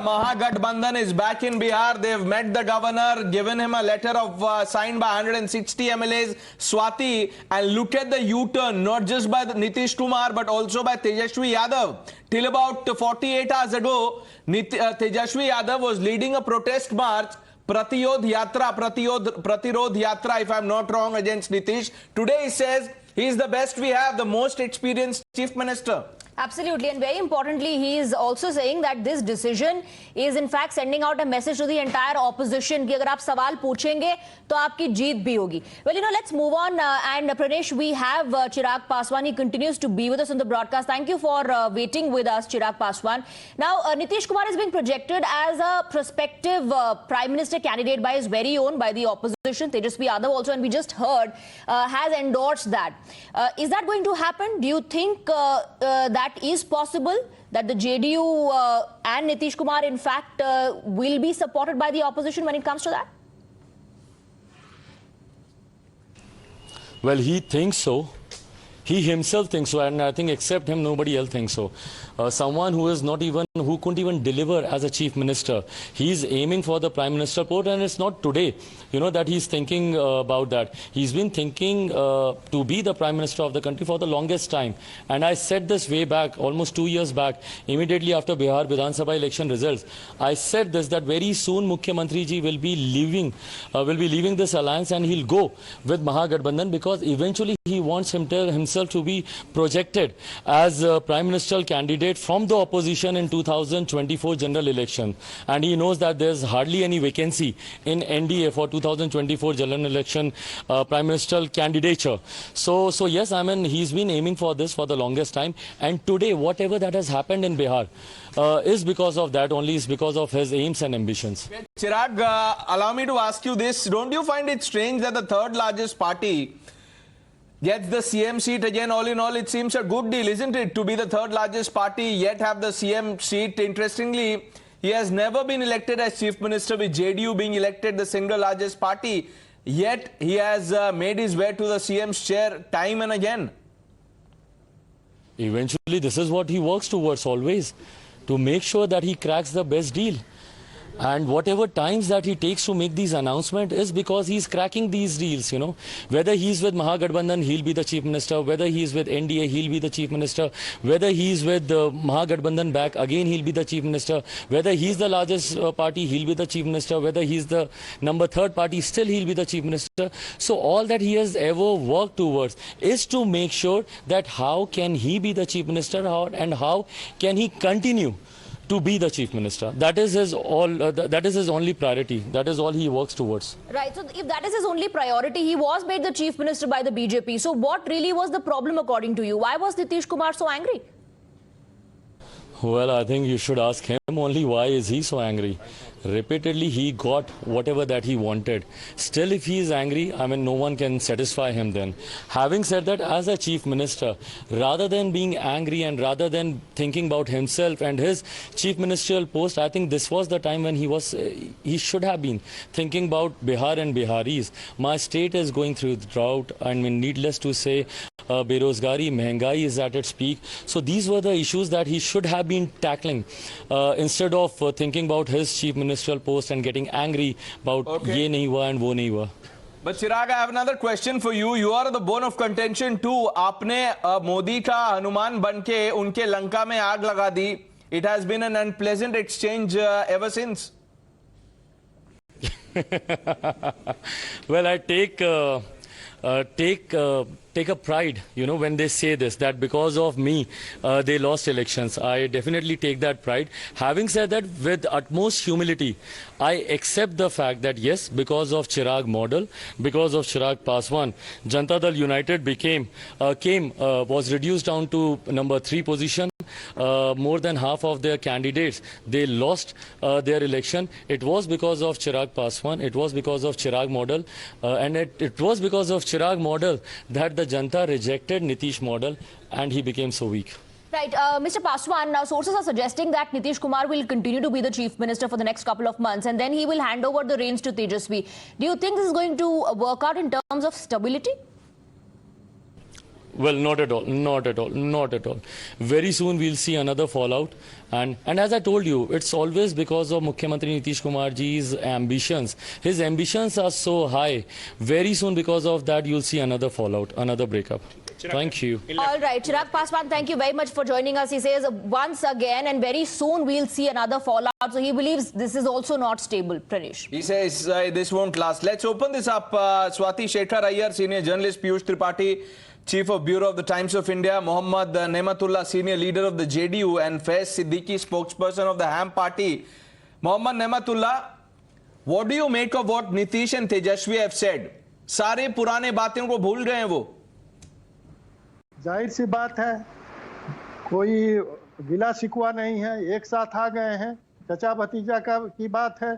Mahagathbandhan is back in Bihar. They've met the governor, given him a letter of signed by 160 MLAs, Swati, and look at the U-turn, not just by Nitish Kumar, but also by Tejashwi Yadav. Till about 48 hours ago, Tejashwi Yadav was leading a protest march, Prarodh Yatra, if I'm not wrong, against Nitish. Today he says he's the best we have, the most experienced chief minister. Absolutely, and very importantly, he is also saying that this decision is in fact sending out a message to the entire opposition कि अगर आप सवाल पूछेंगे तो आपकी जीत भी होगी. Well, let's move on. And Pranesh, we have Chirag Paswan. He continues to be with us on the broadcast. Thank you for waiting with us, Chirag Paswan. Now, Nitish Kumar is being projected as a prospective prime minister candidate by his very own, by the opposition. Tejaswi Yadav also, and we just heard, has endorsed that. Is that going to happen? Do you think that is possible, that the JDU and Nitish Kumar in fact will be supported by the opposition when it comes to that? Well, he thinks so. He himself thinks so, and I think except him, nobody else thinks so. Someone who couldn't even deliver as a chief minister, he's aiming for the prime minister post, and it's not today, that he's thinking about that. He's been thinking to be the prime minister of the country for the longest time. And I said this way back, almost 2 years back, immediately after Bihar Vidhan Sabha election results. I said this, that very soon Mukhyamantri ji will be leaving this alliance, and he'll go with Mahagathbandhan, because eventually he wants himself to be projected as a prime ministerial candidate from the opposition in 2024 general election. And he knows that there's hardly any vacancy in NDA for 2024 general election prime ministerial candidature. So yes, I mean, he's been aiming for this for the longest time. And today, whatever that has happened in Bihar is because of that only, is because of his aims and ambitions. Chirag, allow me to ask you this. Don't you find it strange that the third largest party gets the CM seat again? All in all, it seems a good deal, isn't it, to be the third largest party, yet have the CM seat? Interestingly, he has never been elected as chief minister, with JDU being elected the single largest party, yet he has made his way to the CM's chair time and again. Eventually, this is what he works towards always, to make sure that he cracks the best deal. And whatever times that he takes to make these announcements is because he's cracking these deals, Whether he's with Mahagathbandhan, he'll be the chief minister. Whether he's with NDA, he'll be the chief minister. Whether he's with Mahagathbandhan back, again he'll be the chief minister. Whether he's the largest party, he'll be the chief minister. Whether he's the number 3rd party, still he'll be the chief minister. So all that he has ever worked towards is to make sure that how can he be the chief minister, and how can he continue to be the chief minister. That is his only priority. That is all he works towards. Right. So if that is his only priority, he was made the chief minister by the BJP. So what really was the problem according to you? Why was Nitish Kumar so angry? Well, I think you should ask him only why is he so angry. Repeatedly he got whatever that he wanted. Still, if he is angry, I mean, no one can satisfy him then. Having said that, as a chief minister, rather than being angry and rather than thinking about himself and his chief ministerial post, I think this was the time when he should have been thinking about Bihar and Biharis. My state is going through drought. I mean, needless to say, Berozgari, Mehengai is at its peak. So these were the issues that he should have been tackling instead of thinking about his chief ministerial post and getting angry about ye nahi hua and wo nahi hua. But Chirag, I have another question for you. You are the bone of contention too. आपने मोदी का हनुमान बनके उनके लंका में आग लगा दी. It has been an unpleasant exchange ever since. Well, I take a pride, when they say this, that because of me, they lost elections. I definitely take that pride. Having said that, with utmost humility, I accept the fact that yes, because of Chirag model, because of Chirag Paswan, Janata Dal United was reduced down to number 3 position. More than half of their candidates, they lost their election. It was because of Chirag Paswan. It was because of Chirag model. And it was because of Chirag model that the Janata rejected Nitish model and he became so weak. Right. Mr. Paswan, now sources are suggesting that Nitish Kumar will continue to be the chief minister for the next couple of months, and then he will hand over the reins to Tejaswi. Do you think this is going to work out in terms of stability? Well, not at all, not at all, not at all. Very soon we'll see another fallout. And as I told you, it's always because of Mukhyamantri Nitish Kumar ji's ambitions. His ambitions are so high. Very soon because of that, you'll see another fallout, another breakup. Thank you. All right, Chirag Paswan, thank you very much for joining us. He says once again, and very soon we'll see another fallout. So he believes this is also not stable. Pranesh. He says this won't last. Let's open this up. Swati Shekhar Iyer, senior journalist, Piyush Tripathi, Chief of Bureau of the Times of India, Mohammad Nematullah, senior leader of the JDU, and Faiz Siddiqui, spokesperson of the HAM party. Mohammad Nematullah, what do you make of what Nitish and Tejaswi have said? सारे पुराने बातें को भूल गए हैं वो. जाहिर सी बात है, कोई गिला शिकवा नहीं है, एक साथ आ गए हैं, चचा भतीजा की बात है,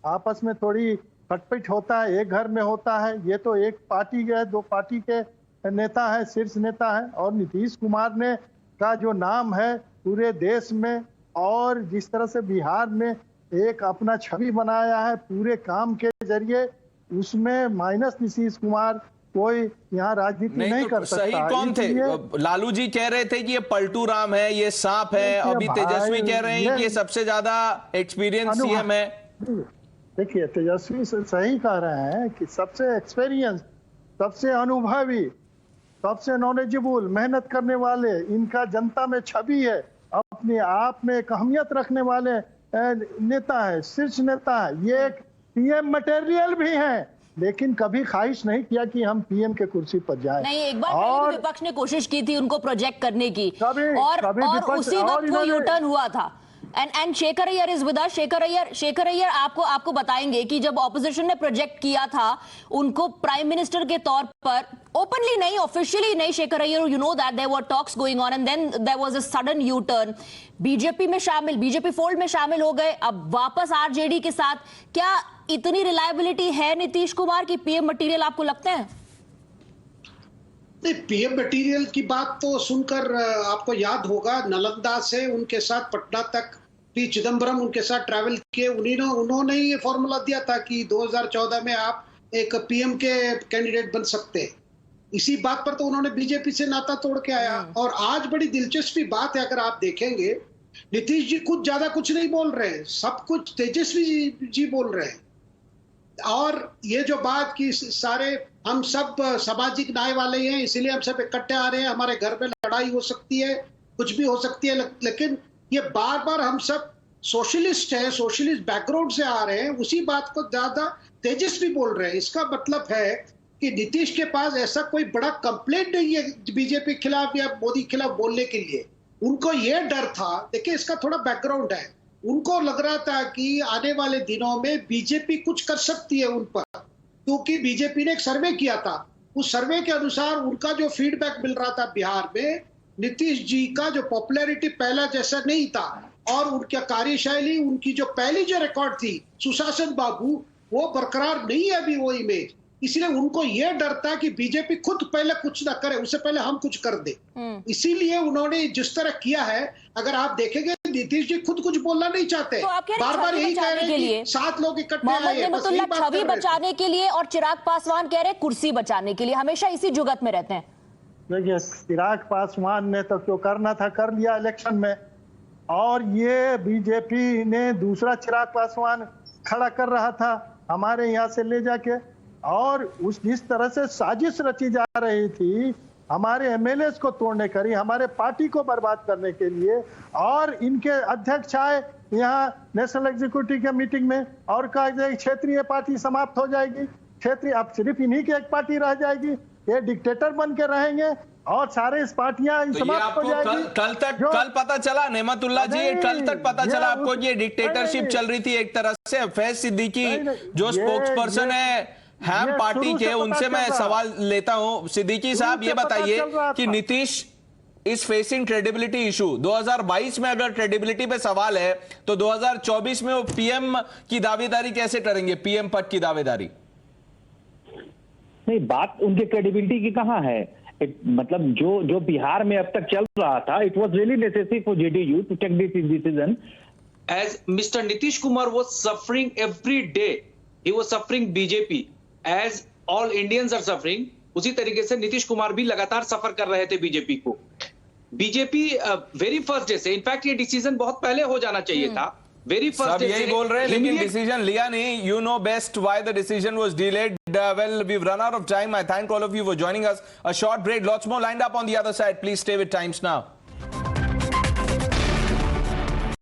आपस में थोड़ी खटपट होता है, एक घर में होता है, ये तो एक पार्टी के दो पार्टी के नेता है, शीर्ष नेता है, और नीतीश कुमार ने का जो नाम है पूरे देश में और जिस तरह से बिहार में एक अपना छवि बनाया है पूरे काम के जरिए, उसमें माइनस नीतीश कुमार कोई यहाँ राजनीति नहीं कर सकता। सही कौन थे? लालू जी कह रहे थे कि ये पलटू राम है, ये सांप है, अभी तेजस्वी कह रहे हैं कि ये सबसे ज्यादा एक्सपीरियंस सीएम है। देखिए, तेजस्वी सही कह रहे हैं कि सबसे एक्सपीरियंस, सबसे अनुभवी, सबसे नॉलेजेबल, मेहनत करने वाले, इनका जनता में छवि है, अपने आप में एक अहमियत रखने वाले नेता है, शीर्ष नेता है, ये एक पीएम मटेरियल भी है, लेकिन कभी ख्वाहिश नहीं किया कि हम पीएम के कुर्सी पर जाएं। नहीं, एक बार और विपक्ष ने कोशिश की थी उनको प्रोजेक्ट करने की, और उसी वक्त वो यू टर्न हुआ था। And Shekhar Iyer is with us. Shekhar Iyer आपको बताएंगे कि जब ऑपोजिशन ने प्रोजेक्ट किया था उनको प्राइम मिनिस्टर के तौर पर, ओपनली नहीं, ऑफिशियली नहीं, Shekhar Iyer, you know that there were talks going on and then there was a sudden U turn, BJP में शामिल, बीजेपी फोल्ड में शामिल हो गए, अब वापस आरजेडी के साथ। क्या इतनी रिलायबिलिटी है नीतीश कुमार की पीएम मटेरियल, आपको लगता है? नहीं, पीएम मटेरियल की बात तो सुनकर आपको याद होगा, नालंदा से उनके साथ पटना तक पी चिदम्बरम उनके साथ ट्रैवल किए, उन्होंने ये फॉर्मूला दिया था कि 2014 में आप एक पीएम के कैंडिडेट बन सकते हैं। इसी बात पर तो उन्होंने बीजेपी से नाता तोड़ के आया। और आज बड़ी दिलचस्पी बात है, अगर आप देखेंगे नीतीश जी खुद ज्यादा कुछ नहीं बोल रहे हैं, सब कुछ तेजस्वी जी बोल रहे हैं। और ये जो बात कि सारे हम सब सामाजिक न्याय वाले हैं, इसीलिए हम सब इकट्ठे आ रहे हैं, हमारे घर में लड़ाई हो सकती है, कुछ भी हो सकती है, लेकिन ये बार बार हम सब सोशलिस्ट हैं, सोशलिस्ट बैकग्राउंड से आ रहे हैं, उसी बात को ज्यादा तेजस्वी बोल रहे हैं। इसका मतलब है कि नीतीश के पास ऐसा कोई बड़ा कंप्लेंट नहीं है बीजेपी के खिलाफ या मोदी के खिलाफ बोलने के लिए। उनको ये डर था, देखिए इसका थोड़ा बैकग्राउंड है, उनको लग रहा था कि आने वाले दिनों में बीजेपी कुछ कर सकती है उन पर, क्योंकि बीजेपी ने एक सर्वे किया था, उस सर्वे के अनुसार उनका जो फीडबैक मिल रहा था बिहार में, नीतीश जी का जो पॉपुलैरिटी पहला जैसा नहीं था, और उनकी कार्यशैली, उनकी जो पहली जो रिकॉर्ड थी सुशासन बाबू, वो बरकरार नहीं है अभी वो इमेज। इसलिए उनको ये डर था कि बीजेपी खुद पहले कुछ ना करे, उससे पहले हम कुछ कर दे। इसीलिए उन्होंने जिस तरह किया है, अगर आप देखेंगे नीतीश जी खुद कुछ बोलना नहीं चाहते, तो बार बार यही कह रहे हैं कि 7 लोग इकट्ठे आए हैं, बस यही बात छवि बचाने के लिए, और चिराग पासवान कह रहे कुर्सी बचाने के लिए, हमेशा इसी जुगत में रहते हैं। देखिए, चिराग पासवान ने तो जो करना था कर लिया इलेक्शन में, और ये बीजेपी ने दूसरा चिराग पासवान खड़ा कर रहा था हमारे यहाँ से ले जाके, और उस जिस तरह से साजिश रची जा रही थी हमारे एमएलए को तोड़ने करी, हमारे पार्टी को बर्बाद करने के लिए, और इनके अध्यक्ष आए यहाँ नेशनल एग्जीक्यूटिव के मीटिंग में और कहा क्षेत्रीय पार्टी समाप्त हो जाएगी, क्षेत्रीय अब सिर्फ इन्हीं की एक पार्टी रह जाएगी, ये डिक्टेटर बन के रहेंगे और सारे इस पार्टियां तो समाप्त हो जाएगी। कल पता चला नेमतुल्ला जी, कल तक पता चला आपको ये डिक्टेटरशिप चल रही थी एक तरह से। फैज सिद्दीकी जो स्पोक्स पर्सन है हैम पार्टी के, उनसे मैं सवाल लेता हूं। सिद्दीकी साहब, ये बताइए कि Nitish is facing credibility issue. 2022 में अगर क्रेडिबिलिटी पे सवाल है तो 2024 में वो पीएम की दावेदारी कैसे करेंगे, पीएम पद की दावेदारी? नहीं, बात उनके क्रेडिबिलिटी की कहां है? मतलब जो बिहार में अब तक चल रहा था, it was really necessary for JDU to take this decision. As Mr. Nitish Kumar was suffering every day, he was suffering BJP as all Indians are suffering. उसी तरीके से नीतीश कुमार भी लगातार सफर कर रहे थे बीजेपी को। बीजेपी वेरी फर्स्ट डे से, इनफैक्ट ये डिसीजन बहुत पहले हो जाना चाहिए था, वेरी फर्स्ट सब डे यही बोल रहे हैं, लेकिन डिसीजन लिया नहीं। You know best why the decision was delayed. Well, we've run out of time. I thank all of you for joining us. A short break, lots more lined up on the other side. Please stay with Times Now.